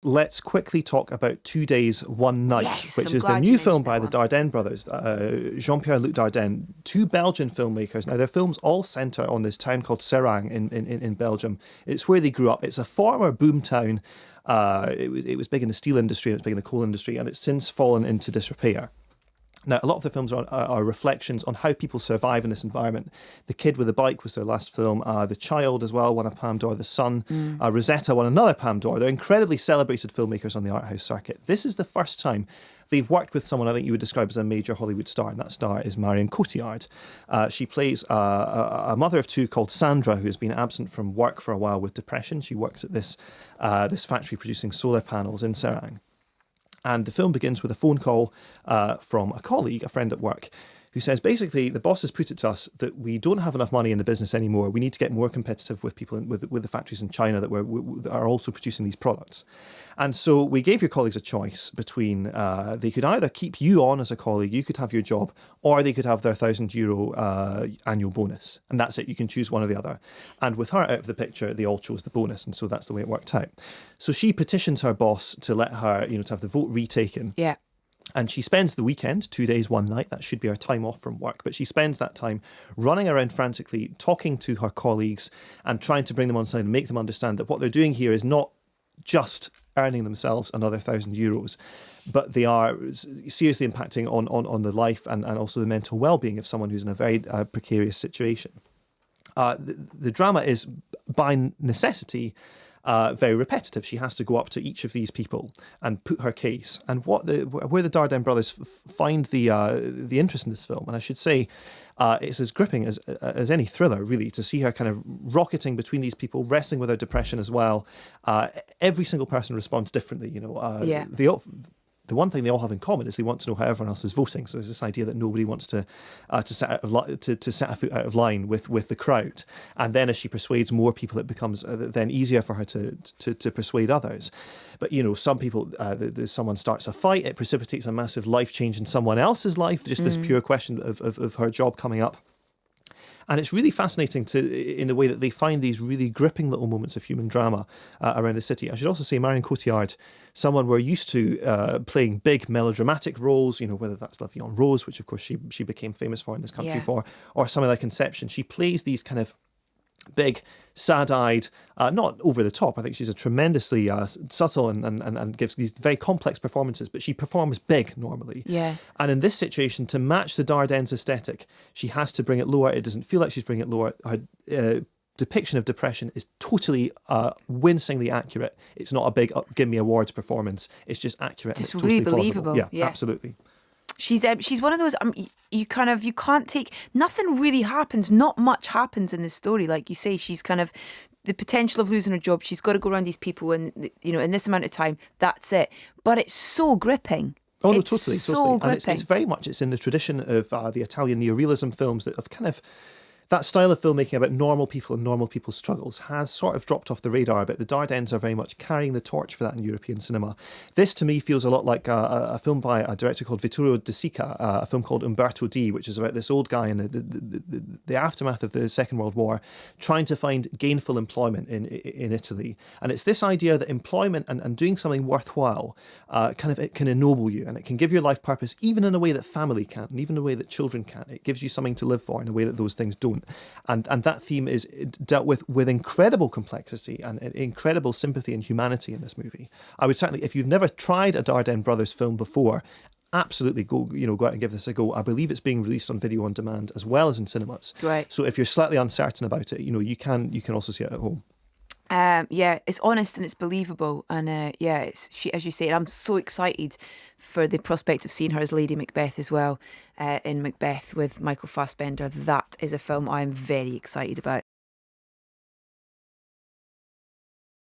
let's quickly talk about 2 Days, One Night, Yes, which I'm is the glad you new film mentioned by that the one. Dardenne brothers, Jean-Pierre and Luc Dardenne, two Belgian filmmakers. Now, their films all centre on this town called Serang in Belgium. It's where they grew up. It's a former boom town. It was big in the steel industry and it's big in the coal industry, and it's since fallen into disrepair. Now, a lot of the films are reflections on how people survive in this environment. The Kid with a Bike was their last film. The Child as well won a Palme d'Or. The Sun, Rosetta won another Palme d'Or. They're incredibly celebrated filmmakers on the art house circuit. This is the first time they've worked with someone I think you would describe as a major Hollywood star, and that star is Marion Cotillard. She plays a mother of two called Sandra, who has been absent from work for a while with depression. She works at this factory producing solar panels in Serang. And the film begins with a phone call from a colleague, a friend at work, who says, basically, the boss has put it to us that we don't have enough money in the business anymore. We need to get more competitive with people, with the factories in China that are also producing these products. And so we gave your colleagues a choice between they could either keep you on as a colleague, you could have your job, or they could have their €1,000 annual bonus. And that's it. You can choose one or the other. And with her out of the picture, they all chose the bonus. And so that's the way it worked out. So she petitions her boss to let her, to have the vote retaken. Yeah. And she spends the weekend, 2 days, one night. That should be her time off from work. But she spends that time running around frantically, talking to her colleagues and trying to bring them on side and make them understand that what they're doing here is not just earning themselves another €1,000, but they are seriously impacting on the life and also the mental well-being of someone who's in a very precarious situation. The drama is, by necessity, very repetitive. She has to go up to each of these people and put her case. And where the Dardenne brothers find the interest in this film, and I should say, it's as gripping as any thriller, really, to see her kind of rocketing between these people, wrestling with her depression as well. Every single person responds differently. The one thing they all have in common is they want to know how everyone else is voting. So there's this idea that nobody wants to set a foot out of line with the crowd. And then as she persuades more people, it becomes then easier for her to persuade others. But, some people, someone starts a fight, it precipitates a massive life change in someone else's life, just this pure question of her job coming up. And it's really fascinating in the way that they find these really gripping little moments of human drama around the city. I should also say Marion Cotillard, someone we're used to playing big melodramatic roles, whether that's La Vie en Rose, which of course she became famous for in this country for, or something like Inception. She plays these kind of big, sad-eyed, not over the top. I think she's a tremendously subtle and gives these very complex performances, but she performs big normally. Yeah. And in this situation, to match the Dardennes aesthetic, she has to bring it lower. It doesn't feel like she's bringing it lower. Her depiction of depression is totally wincingly accurate. It's not a big give me awards performance. It's just accurate. Just and it's really totally believable. plausible. Yeah. Absolutely. She's one of those you can't take, nothing really happens, not much happens in this story. Like you say, she's kind of the potential of losing her job. She's got to go around these people and in this amount of time, that's it. But it's so gripping. Oh no, it's totally. So and it's very much, it's in the tradition of the Italian neorealism films that have kind of, that style of filmmaking about normal people and normal people's struggles has sort of dropped off the radar a bit. The Dardennes are very much carrying the torch for that in European cinema. This, to me, feels a lot like a film by a director called Vittorio De Sica, a film called Umberto D, which is about this old guy in the aftermath of the Second World War trying to find gainful employment in Italy. And it's this idea that employment and doing something worthwhile it can ennoble you, and it can give your life purpose, even in a way that family can't, and even in a way that children can't. It gives you something to live for in a way that those things don't. And that theme is dealt with incredible complexity and incredible sympathy and humanity in this movie. I would certainly, if you've never tried a Dardenne brothers film before, absolutely go out and give this a go. I believe it's being released on video on demand as well as in cinemas. Right. So if you're slightly uncertain about it, you can also see it at home. It's honest and it's believable, and it's she, as you say. I'm so excited for the prospect of seeing her as Lady Macbeth as well in Macbeth with Michael Fassbender. That is a film I'm very excited about.